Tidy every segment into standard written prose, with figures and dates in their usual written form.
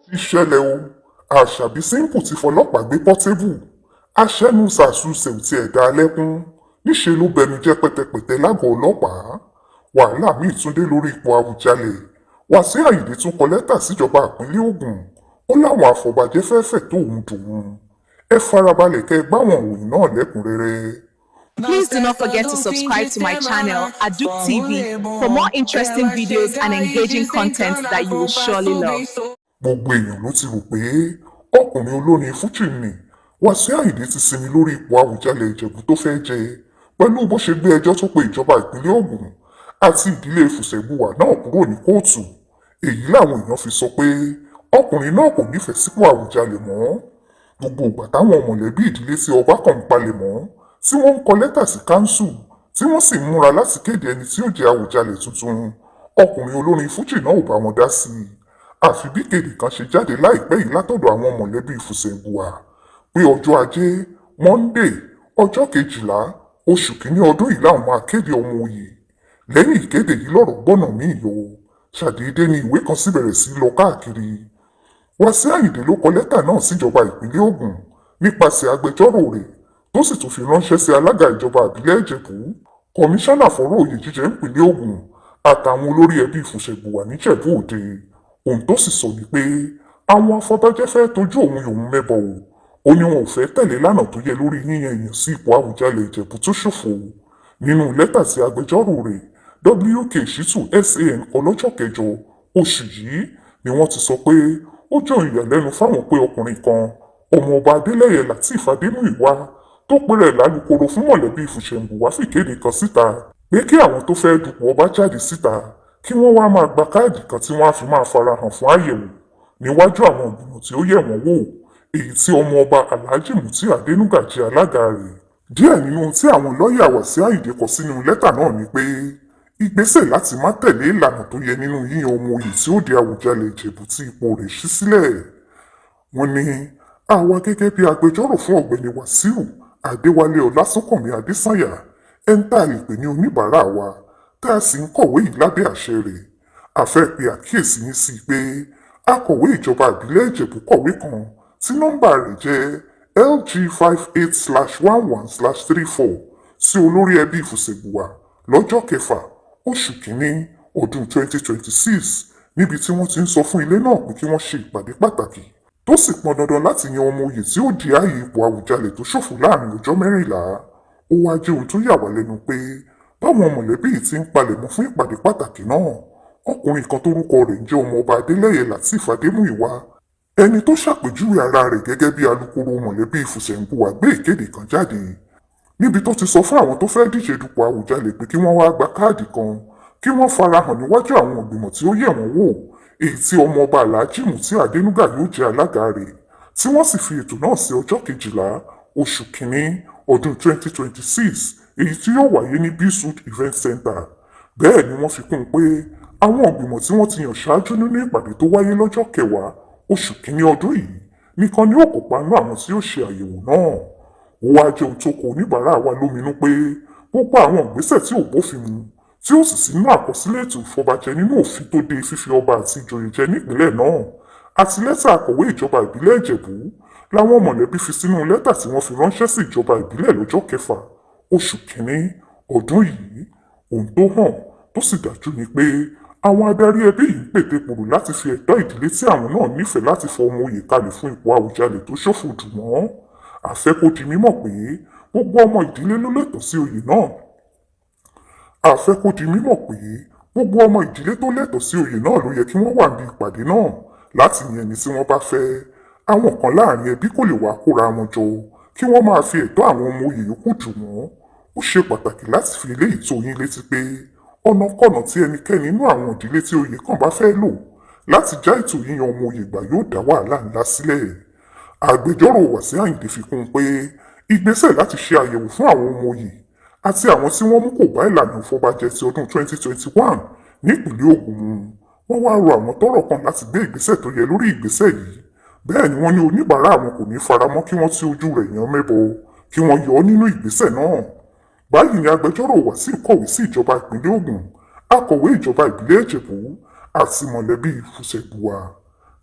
ti ṣẹlẹ̀ o àṣàbí simple ti fọlọ́pàá gbé pọ́tébù aṣẹ́nu ṣàṣùṣe ò tiẹ̀ dá lẹ́kún níṣẹ́ ló bẹnu jẹ́ pẹ́tẹpẹ́tẹ lágọ̀ọ́ ọlọ́pàá wàhálà míì tún dé lórí ipò Àwùjalẹ̀ Wàsíù Àyìndé tún kọ lẹ́tà síjọba ìpínlẹ̀ Ògùn ó láwọn àfọ̀bàjẹ́ fẹ́ fẹ̀tọ́ òun dòun ẹ farabalẹ̀ kẹ́ ẹ gbáwọn òyìn náà lẹ́kùnrẹ́rẹ́. Please do not forget to subscribe to my channel, Aduk TV, for more interesting videos and engaging content that you will surely love. Gbogbo èèyàn ló ti rò pé ọkùnrin olórin fújì ni Wàsíù Àyìndé ti sinmi lórí ipò Àwùjalẹ̀ Ìjẹ̀bú tó fẹ́ jẹ pẹ̀lú bó ṣe gbé ẹjọ́ tó pe ìjọba ìpínlẹ̀ Ògùn àti ìdílé Fùsẹ̀bùwà náà kúrò ní kóòtù èyí làwọn èèyàn fi sọ pé ọkùnrin náà kò nífẹ̀ẹ́ sípò Àwùjalẹ̀ mọ́ gbogbo ìgbà táwọn mọ̀lẹ́bí ìdílé tí ọba kan ń palẹ̀ mọ́ tí wọ́n ń kọ lẹ́tà sí káńsù tí wọ́n sì ń múra láti kéde ẹni tí ó jẹ́ Àwùjalẹ̀ tuntun ọkùnrin olórin fújì náà ò bá wọn dá sí i àfi bí kéde kan ṣe jáde láìpẹ́ yìí látọ̀dọ̀ àwọn mọ̀lẹ́bí Fùsẹ̀bùwà pé ọjọ́ ajé Monday ọjọ́ 12 oṣù kìíní ọdún yìí làwọn máa kéde ọmọ òye lẹ́yìn ìkéde yìí lọ́rọ̀ gbọ́nà míì yọ ṣàdédé ni ìwé kan sì bẹ̀rẹ̀ sí lọ káàkiri Wàsíù Àyìndé ló kọ lẹ́tà náà síjọba ìpínlẹ̀ Ògùn nípasẹ̀ agbẹjọ́rò rẹ̀ tó sì tún fi ránṣẹ́ sí alága ìjọba ìbílẹ̀ Ìjẹ̀bú kọmíṣánná fọ́rọ̀ oyè jíjẹ ìpínlẹ̀ Ògùn àtàwọn olórí ẹbí Fùsẹ̀bùwà níjẹ̀bú Òde ohun tó sì sọ ni pé àwọn afọbajẹ́ fẹ́ tójú òun mẹ́bọ̀ wò ó ní wọn ò fẹ́ tẹ̀lé lánà tó yẹ lórí yíyan èèyàn sí ipò Àwùjalẹ̀ Ìjẹ̀bú tó ṣòfò nínú lẹ́tà tí agbẹjọ́rò rẹ̀ WK Shitu SAN kọ lọ́jọ́ 8 oṣù yìí ni wọ́n ti sọ pé ó jọ ìyàlẹ́nu fáwọn pé ọkùnrin kan ọmọọba Adélẹ́yẹ Lateef Adémúyìwá tó pèrè lálùkòrò fún mọ̀lẹ́bí Fùsẹ̀bùwà fìkéde kan síta pé kí àwọn tó fẹ́ dupò ọba jáde síta kí wọ́n wá máa gba káàdì kan tí wọ́n á fi máa farahàn fún àyẹ̀wò níwájú àwọn ìgbìmọ̀ tí ó yẹ̀ wọ́n wò èyí tí ọmọọba Alhaji Mutiu Adénúgà jẹ́ alága rẹ̀. Díẹ̀ nínú tí àwọn lọ́ọ̀yà Wàsíù Àyìndé kọ sínú lẹ́tà náà ni pé ìgbésẹ̀ láti má tẹ̀lé ìlànà tó yẹ nínú yíyan ọmọ oyè tí ó di Àwùjalẹ̀ Ìjẹ̀bú tí ipò rẹ̀ ṣí sílẹ̀. Wọ́n ní àwa gẹ́gẹ́ bí agbẹjọ́rò fún ọ̀gbẹ́ni Wàsíù Adéwálé Ọlásùnkànmí Adésànyà ẹni tá a lè pè ní oníbàárà wa tá a sì ń kọ̀wé yìí lábẹ́ àṣẹ rẹ̀ a fẹ́ pe àkíyèsí yín sí pé akọ̀wé ìjọba ìbílẹ̀ Ìjẹ̀bú kọ̀wé kan tí nọ́mbà rẹ̀ jẹ́ LG58/11/34 sí olórí ẹbí Fùsẹ̀bùwà lọ́jọ́ 6 oṣù kìíní ọdún 2026 níbi tí wọ́n ti ń sọ fún ilé náà pé kí wọ́n ṣe ìpàdé pàtàkì tó sì pọn dandan láti yan ọmọ oyè tí ó di ààyè ipò Àwùjalẹ̀ tó ṣòfò láàrin ọjọ́ 14 ó wá jẹ́ ohun tó yà wá lẹ́nu pé báwọn mọ̀lẹ́bí yìí ti ń palẹ̀mọ́ fún ìpàdé pàtàkì náà ọkùnrin kan tórúkọ rẹ̀ ń jẹ́ ọmọọba Adélẹ́yẹ Lateef Adémúyìwá ẹni tó ṣàpèjúwe ara rẹ̀ gẹ́gẹ́ bí alukoro mọ̀lẹ́bí Fùsẹ̀bùwà gbé ìkéde kan jáde níbi tó ti sọ fún àwọn tó fẹ́ díje dupò Àwùjalẹ̀ pé kí wọ́n wá gba káàdì kan kí wọ́n farahàn níwájú àwọn ìgbìmọ̀ tí ó yẹ̀ wọ́n wò èyí tí ọmọọba Alhaji Mutiu Adénúgà yóò jẹ́ alága rẹ̀ tí wọ́n sì fi ètò náà sí ọjọ́ 12 oṣù kìíní ọdún 2026 èyí tí yóò wáyé ní Bsud Event Center bẹ́ẹ̀ ni wọ́n fi kún un pé àwọn ìgbìmọ̀ tí wọ́n ti yàn ṣáájú nínú ìpàdé tó wáyé lọ́jọ́ 10 oṣù kìíní ọdún yìí nìkan ni ó kópa nínú àwọn tí ó ṣe àyẹ̀wò náà ó wáá jẹ́ ohun tó kọ oníbàárà wa lóminú pé gbogbo àwọn ìgbésẹ̀ tí ò bófin mu tí ó sì sínú àkọsílẹ̀ ètò ìfọbajẹ nínú òfin tó de fífi ọba àti ìjòyè jẹ nípìnlẹ̀ náà àti lẹ́tà akọ̀wé ìjọba ìbílẹ̀ Ìjẹ̀bú láwọn mọ̀lẹ́bí fi sínú lẹ́tà tí wọ́n fi ránṣẹ́ sí ìjọba ìbílẹ̀ lọ́jọ́ 6 oṣù kìíní ọdún yìí ohun tó hàn tó sì dájú ni pé àwọn adarí ẹbí yìí ń pète pòrò láti fi ẹ̀tọ́ ìdílé tí àwọn náà nífẹ̀ẹ́ láti fọ ọmọ oyè kalẹ̀ fún ipò Àwùjalẹ̀ tó ṣòfò dùn wọ́n àfẹ́ kó di mímọ̀ pé gbogbo ọmọ ìdílé ló lẹ́tọ̀ọ́ sí oyè náà àfẹ́ kó di mímọ̀ pé gbogbo ọmọ ìdílé tó lẹ́tọ̀ọ́ sí oyè náà ló yẹ kí wọ́n wà ní ìpàdé náà láti yan ẹni tí wọ́n bá fẹ́ àwọn kan láàrin ẹbí kò lè wá kóra wọn jọ kí wọ́n máa fi ẹ̀tọ́ àwọn ọmọ oyè yòókù dù wọ́n ó ṣe pàtàkì láti fi eléyìí tó yín létí pé ọ̀nàkọ̀nà tí ẹnikẹ́ni nínú àwọn ìdílé tí oyè kan bá fẹ́ lò láti já ètò yíyan ọmọ oyè gbà yóò dá wàhálà ńlá sílẹ̀ agbẹjọ́rò Wàsíù Àyìndé fi kún un pé ìgbésẹ̀ láti ṣe àyẹ̀wò fún àwọn ọmọ oyè àti àwọn tí wọ́n mú kò bá ìlànà ìfọbajẹ ti ọdún 2021 nípìnlẹ̀ Ògùn mu wọ́n wá rọ àwọn tọ́rọ̀ kàn láti gbé ìgbésẹ̀ tó yẹ lórí ìgbésẹ̀ yìí bẹ́ẹ̀ ni wọ́n ní oníbàárà àwọn kò ní faramọ́ kí wọ́n tí ojú rẹ̀ yan mẹ́bọ kí wọ́n yọ ọ́ nínú ìgbésẹ̀ náà báyìí ni agbẹjọ́rò Wàsíù kọ̀wé sí ìjọba ìpínlẹ̀ Ògùn akọ̀wé ìjọba ìbílẹ̀ Ìjẹ̀bú àti mọ̀lẹ́bí Fùsẹ̀bùwà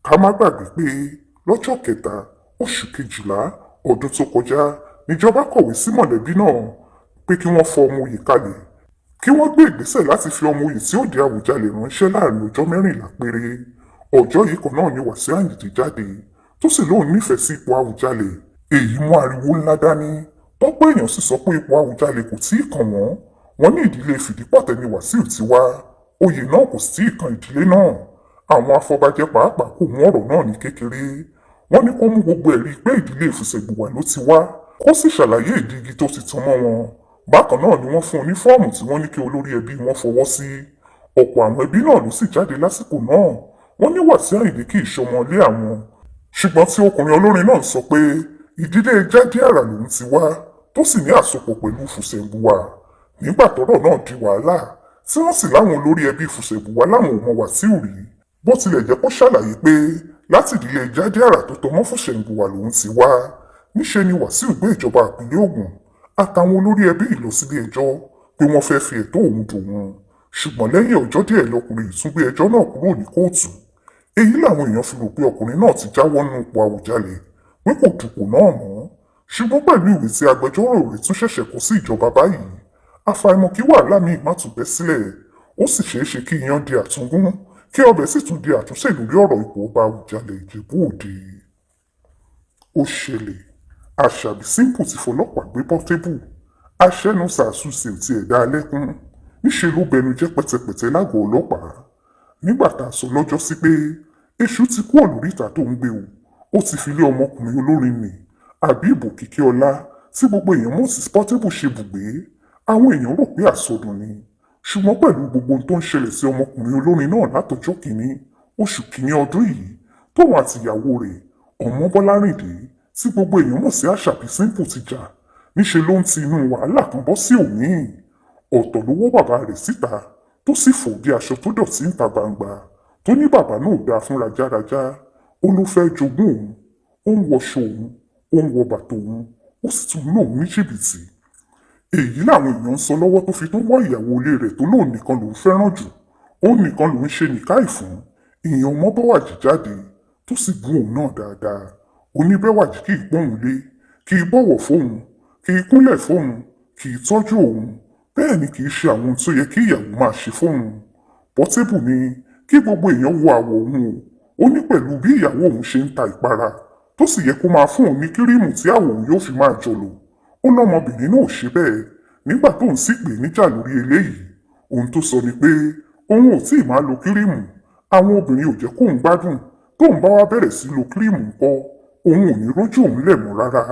ká má gbàgbé pé lọ́jọ́ kẹta oṣù kejìlá ọdún tó kọjá níjọba kọ̀wé sí mọ̀lẹ́bí náà pé kí wọ́n fọ ọmọ oyè kalẹ̀ kí wọ́n gbé ìgbésẹ̀ láti fi ọmọ oyè tí ó di Àwùjalẹ̀ ránṣẹ́ láàrin ọjọ́ 14 péré. ọjọ́ yìí kan náà ni Wàsíù Àyìndé jáde tó sì lóun nífẹ̀ẹ́ sí ipò Àwùjalẹ̀. èyí mú ariwo ńlá dání tọ́pọ̀ èèyàn sì sọ pé ipò Àwùjalẹ̀ kò tíì kàn wọ́n ní ìdílé Fìdípọ̀tẹ́ ni Wàsíù ti wá oyè náà kò sí ìkan ìdílé náà. àwọn afọbajẹ pàápàá kò mú ọ̀rọ̀ náà ní kékeré. wọ́n ní kó mú gbogbo ẹ̀rí pé ìdílé Ìfúsẹ̀gbùwà ló ti wá kó sì ṣàlàyé ìdí igi tó ti tan mọ́ wọn. bákan náà ni wọ́n fún un ní fọ́ọ̀mù tí wọ́n ní kí olórí ẹbí wọn fọwọ́ sí. ọ̀pọ̀ àwọn ẹbí náà ló sì jáde lásìkò náà. wọ́n ní Wàsíù Àyìndé kì í ṣọmọlé àwọn. ṣùgbọ́n tí ọkùnrin olórin náà sọ pé ìdílé Jádéàrà lòun ti wá tó sì ní àsopọ̀ pẹ̀lú Ìfúsẹ̀gbùwà. nígbà tọ́rọ̀ náà di wàhálà tí wọ́n sì láwọn olórí ẹbí Ìfúsẹ̀gbùwà láwọn ò mọ Wàsíù rí bó tilẹ̀ jẹ́ kó ṣàlàyé pé láti ìdílé Jádéàrà tó tọmọ Ìfúsẹ̀gbùwà lòun ti wá. níṣe ni Wàsíù gbé ìjọba ìpínlẹ̀ Ògùn àtàwọn olórí ẹbí lọ sílé ẹjọ́ pé wọ́n fẹ́ fi ẹ̀tọ́ òun dùn wọn. ṣùgbọ́n lẹ́yìn ọjọ́ díẹ̀ lọkùnrin yìí tún gbé ẹjọ́ náà kúrò ní kóòtù. èyí làwọn èèyàn fi rò pé ọkùnrin náà ti jáwọ́ nínú ipò Àwùjalẹ̀ pé kò dùpò náà mọ́. ṣùgbọ́n pẹ̀lú ìwé tí agbẹjọ́rò rẹ̀ tún ṣẹ̀ṣẹ̀ kọ sí ìjọba báyìí àfàìmọ̀ kí wàhálà míì má tún bẹ́ sílẹ̀. ó sì ṣeé ṣe kí iyán di àtúngún kí ọbẹ̀ sì tún di àtúnṣe lórí ọ̀rọ̀ ipò ọba Àwùjalẹ̀ Ìjẹ̀bú Òde. ó ṣẹlẹ̀ Àṣàbí Simple ti fọlọ́pàá gbé Portable. aṣẹ́nu sàásùsì ò tiẹ̀ dá lẹ́kún níṣe ló bẹnu jẹ́ pẹ́tẹpẹ́tẹ lágọ̀ọ́ ọlọ́pàá. nígbà tá a sọ lọ́jọ́ sí pé èṣù ti kú ọ̀lóríta tó ń gbé ó ti fi lé ọmọkùnrin olórin nì Habib Òkìkíọlá tí gbogbo èèyàn mọ̀ sí Portable ṣe bùgbé. àwọn èèyàn rò pé àsọdùn ni ṣùgbọ́n pẹ̀lú gbogbo ohun tó ń ṣẹlẹ̀ sí ọmọkùnrin olórin náà látọjọ́ kìíní oṣù kìíní ọdún yìí tóun àtìyàwó rẹ̀ Ọmọbọ́lárìndé tí gbogbo èèyàn mọ̀ sí Àṣàbí Simple ti jà níṣe ló ń ti inú wàhálà kan bọ́ sí òmíì. ọ̀tọ̀ ló wọ́ bàbá rẹ̀ síta tó sì fò bí aṣọ tó dọ̀tí níta gbangba tó ní bàbá náà dáa fún rajárajá. ó ló fẹ́ jogún òun ó ń wọṣọ òun ó ń wọ bàtà òun ó sì tún náà ní jìbìtì. èyí làwọn èèyàn ń sọ lọ́wọ́ tó fi tó wọ́ ìyàwó ilé rẹ̀ tó lóun nìkan lòún fẹ́ràn jù òun nìkan lòún ṣe nìkáì fún ìyẹn Ọmọbọ́wàjì jáde tó sì bú òun náà dáadáa. Oníbẹ́wàjì kì í pọ́n òun lé kì í bọ̀wọ̀ fóun kì í kúnlẹ̀ fóun kì í tọ́jú òun bẹ́ẹ̀ ni kì í ṣe àwọn ohun tó yẹ kí ìyàwó máa ṣe fóun. Portable ní kí gbogbo èèyàn wo àwọ̀ òun ó ní pẹ̀lú bí ìyàwó òun ṣe ń ta ìpara tó sì yẹ kó máa fún òun ní kírímù tí àwọ̀ òun yóò fi máa jọ̀lọ̀ ó lọ́mọbìnrin náà ṣe bẹ́ẹ̀ nígbà tóun sì pè níjà lórí eléyìí. ohun tó sọ ni pé òun ò tíì máa lo kírímù àwọn obìnrin ò jẹ́ kóun gbádùn tóun bá wá bẹ̀rẹ̀ sí lo kírímù ńkọ́ òun ò ní rójú òun lẹ̀ mọ́ rárá.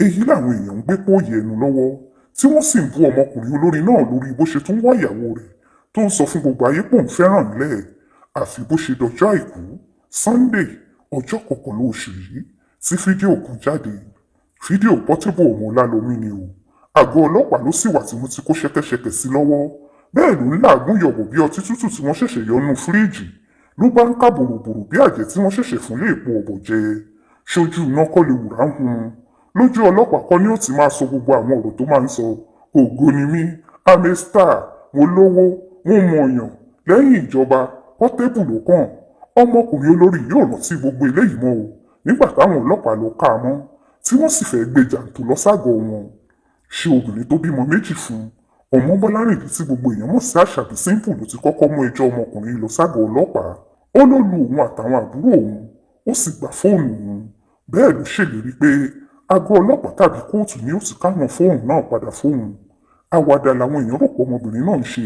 èyí làwọn èèyàn ń gbé póòyì ẹnu lọ́wọ́ tí wọ́n sì ń bú ọmọkùnrin olórin náà lórí bó ṣe tún wá ìyàwó rẹ̀ tó ń sọ fún gbogbo ayé pòun fẹ́ràn nílẹ̀ àfi bó ṣe dọjọ́ àìkú Sunday ọjọ́ 11 oṣù yìí tí fídíò kan jáde. fídíò Portable ọmọ Ọlálọmí ni o. àgọ́ ọlọ́pàá ló sì wà tí wọ́n ti kó ṣẹ́kẹ́ṣẹkẹ̀ sí lọ́wọ́ bẹ́ẹ̀ ló ń làágùn yọ̀bọ̀ bí ọtí tútù tí wọ́n ṣẹ̀ṣẹ̀ yọ nínú fíríìjì ló bá ń ká bòròbòrò bí àjẹ́ tí wọ́n ṣẹ̀ṣẹ̀ fún lé èpo ọ̀bọ̀ jẹ. ṣojú iná kọ́ lè wùrà ń hun lójú ọlọ́pàá kọ́ ni ó ti máa sọ gbogbo àwọn ọ̀rọ̀ tó máa ń sọ ògo ni mí I'm a star mo lówó mo mọ̀ọ̀yàn lẹ́yìn ìjọba Portable ló kàn. ọmọkùnrin olórí yóò rántí gbogbo eléyìí mọ́ o nígbà táwọn ọlọ́pàá lọ ká a mọ́ tí wọ́n sì fẹ́ẹ́ gbé jàǹtò lọ ságọ̀ọ́ wọn. ṣé obìnrin tó bímọ méjì fún Ọmọbọ́lárìndé tí gbogbo èèyàn mọ̀ sí Àṣàbí Simple ló ti kọ́kọ́ mú ẹjọ́ ọmọkùnrin lọ ságọ̀ọ́ ọlọ́pàá ó ló lu òun àtàwọn àbúrò òun ó sì gba fóònù òun bẹ́ẹ̀ ló ṣèlérí pé àgọ́ ọlọ́pàá tàbí kóòtù ni ó ti káwọn fóònù náà padà fóun. àwàdà làwọn èèyàn rò pé ọmọbìnrin náà ń ṣe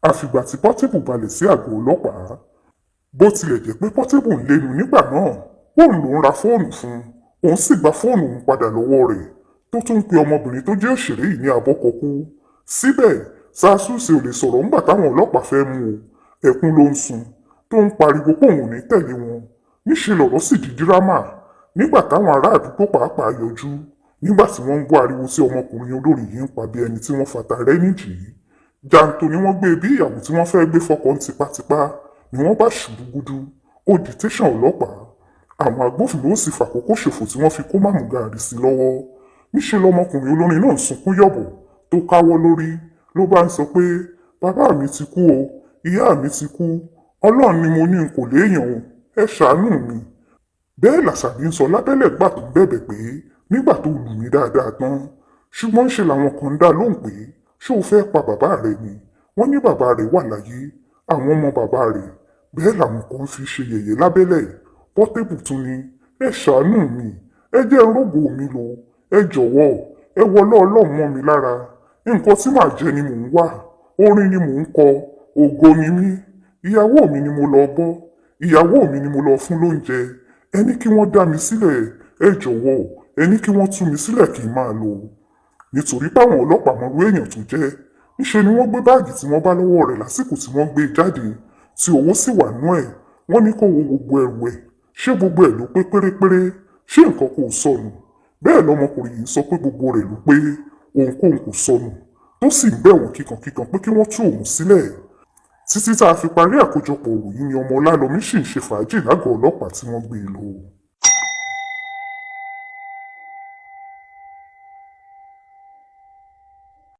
àfìgbà tí Portable balẹ̀ sí àgọ́ ọlọ́pàá. bó tilẹ̀ jẹ́ pé Portable ń lẹ́nu nígbà náà òun ló ń ra fóònù fún òun sì gba fóònù òun padà lọ́wọ́ rẹ̀ tó tún ń pe ọmọbìnrin tó jẹ́ òṣèré yìí ní abọ́kọ̀kú. síbẹ̀ Sàásùsì ò lè sọ̀rọ̀ ńgbà táwọn ọlọ́pàá fẹ́ mú o ẹkún ló ń sun tó ń pariwo pé òun ò ní tẹ̀lé wọn. níṣẹ́ lọ̀rọ̀ sì di dírámà nígbà táwọn ará àdúgbò pàápàá yọjú nígbà tí wọ́n ń gbọ́ ariwo tí ọmọkùnrin olórin yìí ń pa bí ẹni tí wọ́n fata rẹ́ nídìí. jàǹtò ni wọ́n gbé bí ìyàwó tí wọ́n fẹ́ gbé fọkàn tipátipá ni wọ́n bá ṣubú gúdú ó di tẹ̀sán ọlọ́pàá. àwọn agbófinró sì fàkókò ṣòfò tí wọ́n fi kó máàmù gààrí sí lọ́wọ́. níṣẹ́ lọmọkùnrin olórin náà ń sunkún yọ̀bọ̀ tó káwọ́ lórí ló bá ń sọ pé bàbá mi ti kú o ìyá mi ti kú ọlọ́run ni mo ní n kò léèyàn o ẹ ṣàánú mi. Bẹ́ẹ̀ làṣàbí ń sọ lábẹ́lẹ̀ gbà tó ń bẹ̀bẹ̀ pé nígbà tó lù mí dáadáa tán ṣùgbọ́n ṣe làwọn kan ń dá lóhùn pé ṣé o fẹ́ pa bàbá rẹ ni wọ́n ní bàbá rẹ̀ wà láyé àwọn ọmọ bàbá rẹ̀ bẹ́ẹ̀ làwọn kan fi ṣe yẹ̀yẹ́ lábẹ́lẹ̀. Portable tún ni ẹ ṣàánú mi ẹ jẹ́ rógbò mi lò ẹ jọ̀wọ́ ẹ wọlé ọlọ́run mọ́ mi lára nǹkan tí màá jẹ ni mò ń wá orin ni mò ń kọ ògo ni mí ìyàwó mi ni mo lọ bọ́ ìyàwó mi ni mo lọ fún lóúnjẹ ẹ ní kí wọ́n dá mi sílẹ̀ ẹ jọ̀wọ́ ẹ ní kí wọ́n tú mi sílẹ̀ kí n máa lọ. Nítorí táwọn ọlọ́pàá mọrú èèyàn tó jẹ́ níṣe ni wọ́n gbé báàgì tí wọ́n bá lọ́wọ́ rẹ̀ lásìkò tí wọ́n gbé jáde tí owó sì wà nú ẹ̀ wọ́n ní kó wo gbogbo ẹrù ẹ̀ ṣé gbogbo ẹ̀ ló pé pérépéré ṣé nǹkan kò sọnù. Bẹ́ẹ̀ lọmọkùnrin yìí sọ pé gbogbo rẹ̀ ló pé ohunkóhun kò sọnù tó sì ń bẹ̀ wọ́n kíkankíkan pé kí wọ́n tú òun sílẹ̀. Títí tá a fi parí àkójọpọ̀ òròyìn ni ọmọ Ọlálọmí ṣì ń ṣe fàájì lágọ̀ọ́ ọlọ́pàá tí wọ́n gbé e lọ.